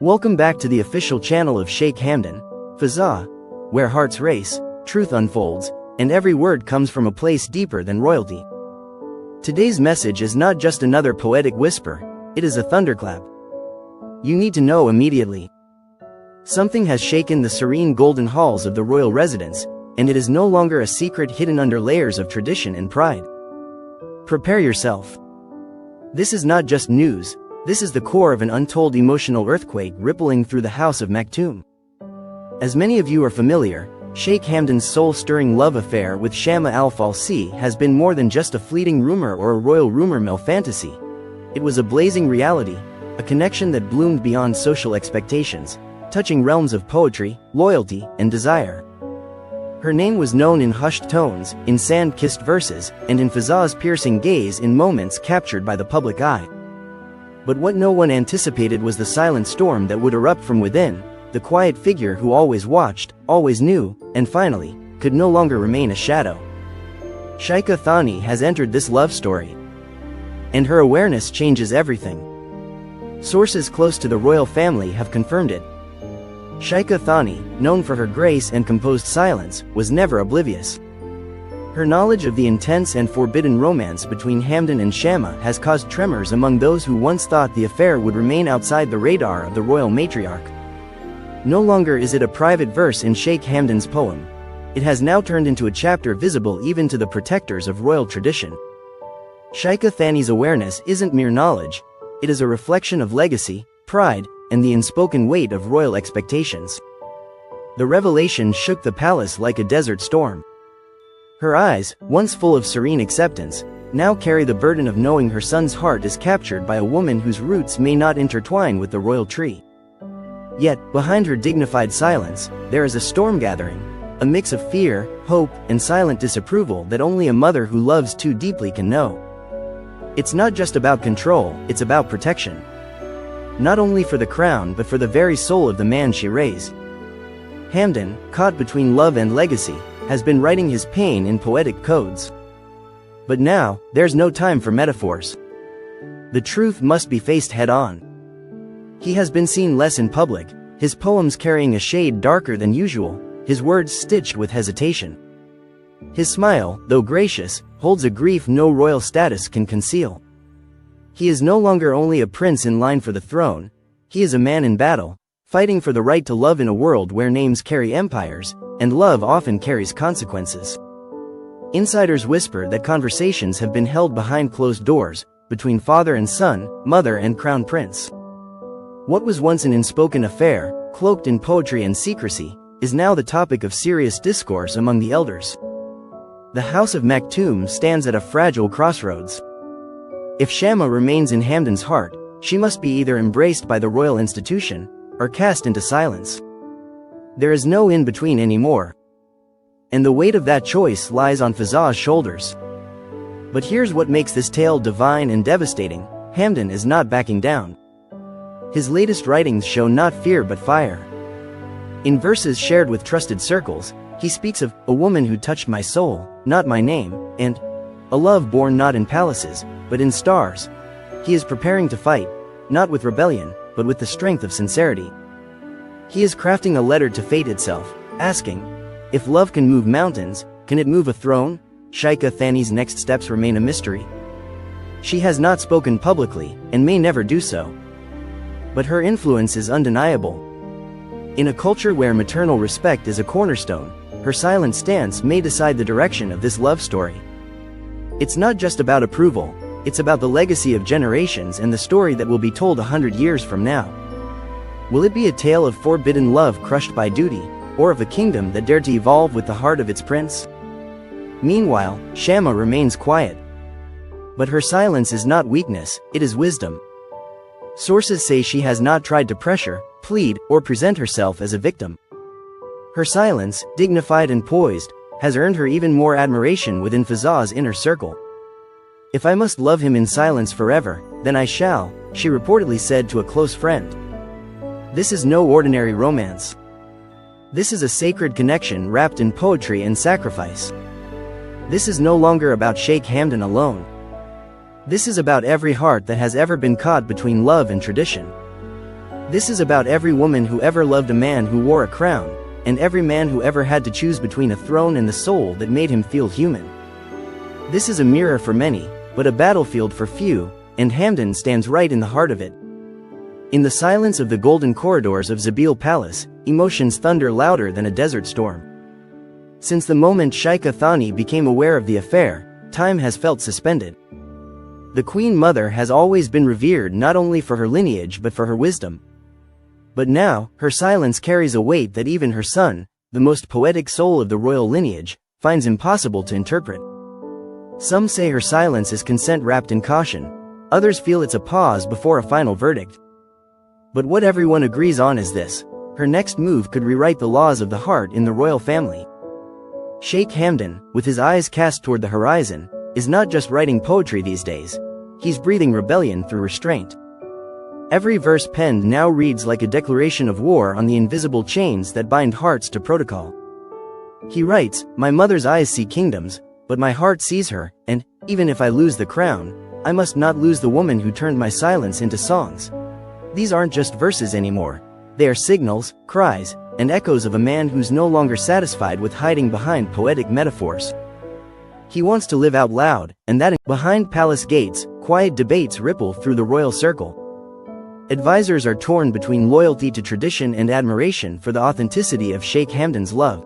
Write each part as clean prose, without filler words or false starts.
Welcome back to the official channel of Sheikh Hamdan, Fazza, where hearts race, truth unfolds, and every word comes from a place deeper than royalty. Today's message is not just another poetic whisper, it is a thunderclap. You need to know immediately. Something has shaken the serene golden halls of the royal residence, and it is no longer a secret hidden under layers of tradition and pride. Prepare yourself. This is not just news. This is the core of an untold emotional earthquake rippling through the house of Maktoum. As many of you are familiar, Sheikh Hamdan's soul-stirring love affair with Shama al-Falsi has been more than just a fleeting rumor or a royal rumor mill fantasy. It was a blazing reality, a connection that bloomed beyond social expectations, touching realms of poetry, loyalty, and desire. Her name was known in hushed tones, in sand-kissed verses, and in Fazza's piercing gaze in moments captured by the public eye. But what no one anticipated was the silent storm that would erupt from within, the quiet figure who always watched, always knew, and finally, could no longer remain a shadow. Sheikh Thani has entered this love story. And her awareness changes everything. Sources close to the royal family have confirmed it. Sheikh Thani, known for her grace and composed silence, was never oblivious. Her knowledge of the intense and forbidden romance between Hamdan and Shama has caused tremors among those who once thought the affair would remain outside the radar of the royal matriarch. No longer is it a private verse in Sheikh Hamdan's poem. It has now turned into a chapter visible even to the protectors of royal tradition. Sheikh Thani's awareness isn't mere knowledge, it is a reflection of legacy, pride, and the unspoken weight of royal expectations. The revelation shook the palace like a desert storm. Her eyes, once full of serene acceptance, now carry the burden of knowing her son's heart is captured by a woman whose roots may not intertwine with the royal tree. Yet, behind her dignified silence, there is a storm gathering, a mix of fear, hope, and silent disapproval that only a mother who loves too deeply can know. It's not just about control, it's about protection. Not only for the crown but for the very soul of the man she raised. Hamdan, caught between love and legacy, has been writing his pain in poetic codes. But now, there's no time for metaphors. The truth must be faced head-on. He has been seen less in public, his poems carrying a shade darker than usual, his words stitched with hesitation. His smile, though gracious, holds a grief no royal status can conceal. He is no longer only a prince in line for the throne, he is a man in battle, fighting for the right to love in a world where names carry empires, and love often carries consequences. Insiders whisper that conversations have been held behind closed doors, between father and son, mother and crown prince. What was once an unspoken affair, cloaked in poetry and secrecy, is now the topic of serious discourse among the elders. The house of Maktoum stands at a fragile crossroads. If Shama remains in Hamdan's heart, she must be either embraced by the royal institution, or cast into silence. There is no in-between anymore. And the weight of that choice lies on Fazza's shoulders. But here's what makes this tale divine and devastating: Hamdan is not backing down. His latest writings show not fear but fire. In verses shared with trusted circles, he speaks of a woman who touched my soul, not my name, and a love born not in palaces, but in stars. He is preparing to fight, not with rebellion, but with the strength of sincerity. He is crafting a letter to fate itself, asking, if love can move mountains, can it move a throne? Sheikh Thani's next steps remain a mystery. She has not spoken publicly, and may never do so. But her influence is undeniable. In a culture where maternal respect is a cornerstone, her silent stance may decide the direction of this love story. It's not just about approval, it's about the legacy of generations and the story that will be told 100 years from now. Will it be a tale of forbidden love crushed by duty, or of a kingdom that dared to evolve with the heart of its prince? Meanwhile, Shama remains quiet. But her silence is not weakness, it is wisdom. Sources say she has not tried to pressure, plead, or present herself as a victim. Her silence, dignified and poised, has earned her even more admiration within Fazza's inner circle. If I must love him in silence forever, then I shall, she reportedly said to a close friend. This is no ordinary romance. This is a sacred connection wrapped in poetry and sacrifice. This is no longer about Sheikh Hamdan alone. This is about every heart that has ever been caught between love and tradition. This is about every woman who ever loved a man who wore a crown, and every man who ever had to choose between a throne and the soul that made him feel human. This is a mirror for many, but a battlefield for few, and Hamdan stands right in the heart of it. In the silence of the golden corridors of Zabil Palace, emotions thunder louder than a desert storm. Since the moment Sheikh Thani became aware of the affair, time has felt suspended. The Queen Mother has always been revered not only for her lineage but for her wisdom. But now, her silence carries a weight that even her son, the most poetic soul of the royal lineage, finds impossible to interpret. Some say her silence is consent wrapped in caution, others feel it's a pause before a final verdict. But what everyone agrees on is this: her next move could rewrite the laws of the heart in the royal family. Sheikh Hamdan, with his eyes cast toward the horizon, is not just writing poetry these days. He's breathing rebellion through restraint. Every verse penned now reads like a declaration of war on the invisible chains that bind hearts to protocol. He writes, "My mother's eyes see kingdoms, but my heart sees her, and, even if I lose the crown, I must not lose the woman who turned my silence into songs." These aren't just verses anymore. They are signals, cries, and echoes of a man who's no longer satisfied with hiding behind poetic metaphors. He wants to live out loud, and that behind palace gates, quiet debates ripple through the royal circle. Advisors are torn between loyalty to tradition and admiration for the authenticity of Sheikh Hamdan's love.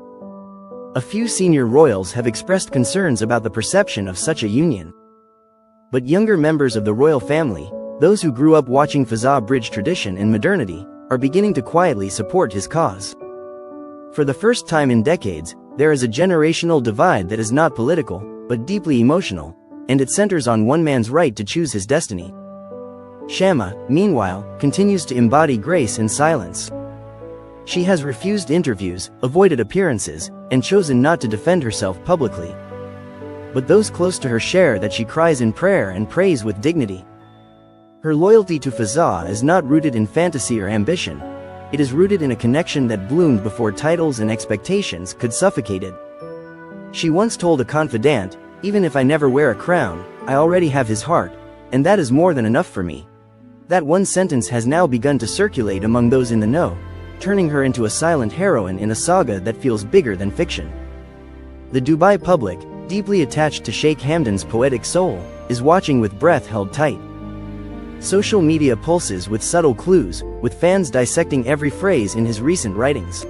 A few senior royals have expressed concerns about the perception of such a union. But younger members of the royal family, those who grew up watching Fazza bridge tradition and modernity, are beginning to quietly support his cause. For the first time in decades, there is a generational divide that is not political, but deeply emotional, and it centers on one man's right to choose his destiny. Shama, meanwhile, continues to embody grace in silence. She has refused interviews, avoided appearances, and chosen not to defend herself publicly. But those close to her share that she cries in prayer and prays with dignity. Her loyalty to Fazza is not rooted in fantasy or ambition. It is rooted in a connection that bloomed before titles and expectations could suffocate it. She once told a confidant, "Even if I never wear a crown, I already have his heart, and that is more than enough for me." That one sentence has now begun to circulate among those in the know, turning her into a silent heroine in a saga that feels bigger than fiction. The Dubai public, deeply attached to Sheikh Hamdan's poetic soul, is watching with breath held tight. Social media pulses with subtle clues, with fans dissecting every phrase in his recent writings.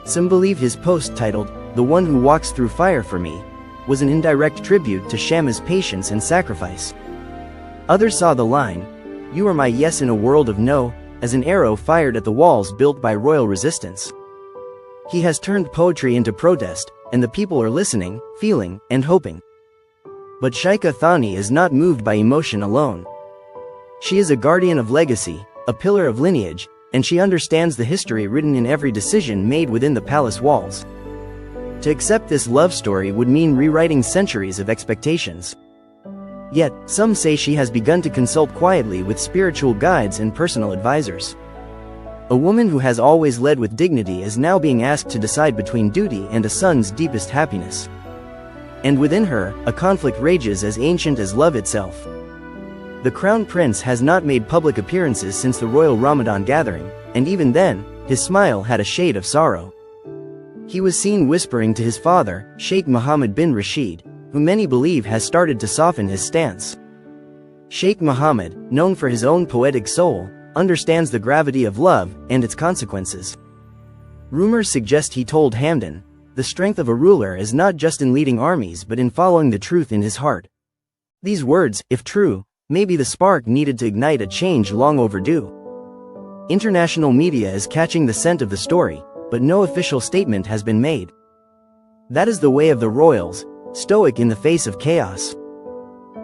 Some believe his post titled, "The One Who Walks Through Fire for Me," was an indirect tribute to Shama's patience and sacrifice. Others saw the line, "You are my yes in a world of no," as an arrow fired at the walls built by royal resistance. He has turned poetry into protest, and the people are listening, feeling, and hoping. But Sheikh Thani is not moved by emotion alone. She is a guardian of legacy, a pillar of lineage, and she understands the history written in every decision made within the palace walls. To accept this love story would mean rewriting centuries of expectations. Yet, some say she has begun to consult quietly with spiritual guides and personal advisors. A woman who has always led with dignity is now being asked to decide between duty and a son's deepest happiness. And within her, a conflict rages as ancient as love itself. The Crown Prince has not made public appearances since the royal Ramadan gathering, and even then, his smile had a shade of sorrow. He was seen whispering to his father, Sheikh Mohammed bin Rashid, who many believe has started to soften his stance. Sheikh Mohammed, known for his own poetic soul, understands the gravity of love and its consequences. Rumors suggest he told Hamdan, "The strength of a ruler is not just in leading armies but in following the truth in his heart." These words, if true, may be the spark needed to ignite a change long overdue. International media is catching the scent of the story, but no official statement has been made. That is the way of the royals, stoic in the face of chaos.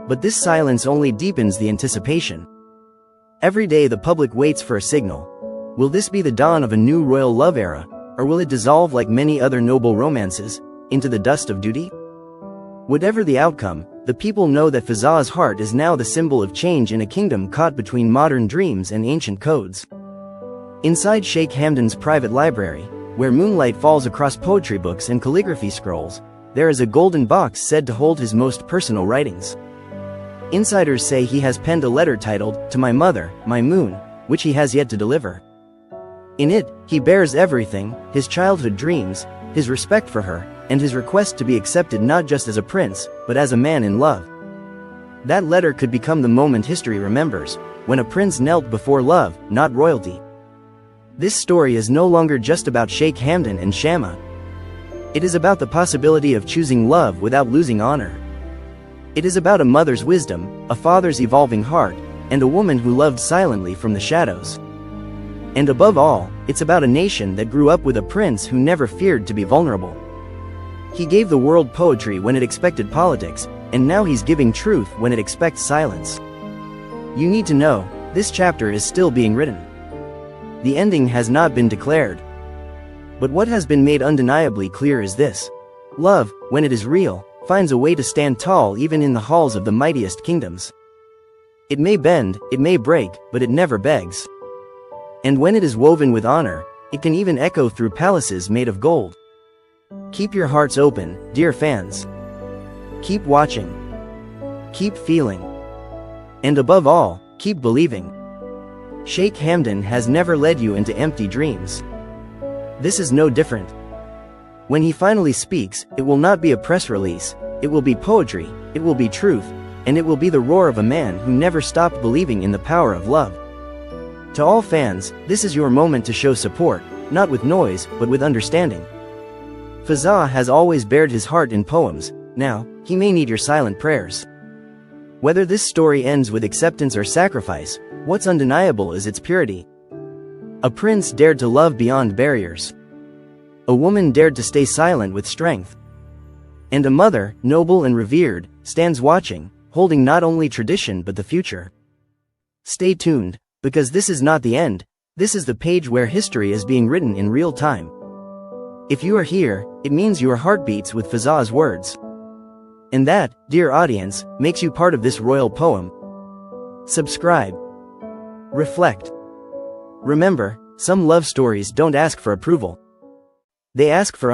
But this silence only deepens the anticipation. Every day the public waits for a signal. Will this be the dawn of a new royal love era, or will it dissolve like many other noble romances, into the dust of duty? Whatever the outcome, the people know that Fazza's heart is now the symbol of change in a kingdom caught between modern dreams and ancient codes. Inside Sheikh Hamdan's private library, where moonlight falls across poetry books and calligraphy scrolls, there is a golden box said to hold his most personal writings. Insiders say he has penned a letter titled, "To My Mother, My Moon," which he has yet to deliver. In it, he bears everything, his childhood dreams, his respect for her, and his request to be accepted not just as a prince, but as a man in love. That letter could become the moment history remembers, when a prince knelt before love, not royalty. This story is no longer just about Sheikh Hamdan and Shama. It is about the possibility of choosing love without losing honor. It is about a mother's wisdom, a father's evolving heart, and a woman who loved silently from the shadows. And above all, it's about a nation that grew up with a prince who never feared to be vulnerable. He gave the world poetry when it expected politics, and now he's giving truth when it expects silence. You need to know, this chapter is still being written. The ending has not been declared. But what has been made undeniably clear is this: love, when it is real, finds a way to stand tall even in the halls of the mightiest kingdoms. It may bend, it may break, but it never begs. And when it is woven with honor, it can even echo through palaces made of gold. Keep your hearts open, dear fans. Keep watching. Keep feeling. And above all, keep believing. Sheikh Hamdan has never led you into empty dreams. This is no different. When he finally speaks, it will not be a press release, it will be poetry, it will be truth, and it will be the roar of a man who never stopped believing in the power of love. To all fans, this is your moment to show support, not with noise, but with understanding. Fazza has always bared his heart in poems, now, he may need your silent prayers. Whether this story ends with acceptance or sacrifice, what's undeniable is its purity. A prince dared to love beyond barriers. A woman dared to stay silent with strength. And a mother, noble and revered, stands watching, holding not only tradition but the future. Stay tuned, because this is not the end, this is the page where history is being written in real time. If you are here, it means your heart beats with Fazza's words. And that, dear audience, makes you part of this royal poem. Subscribe. Reflect. Remember, some love stories don't ask for approval. They ask for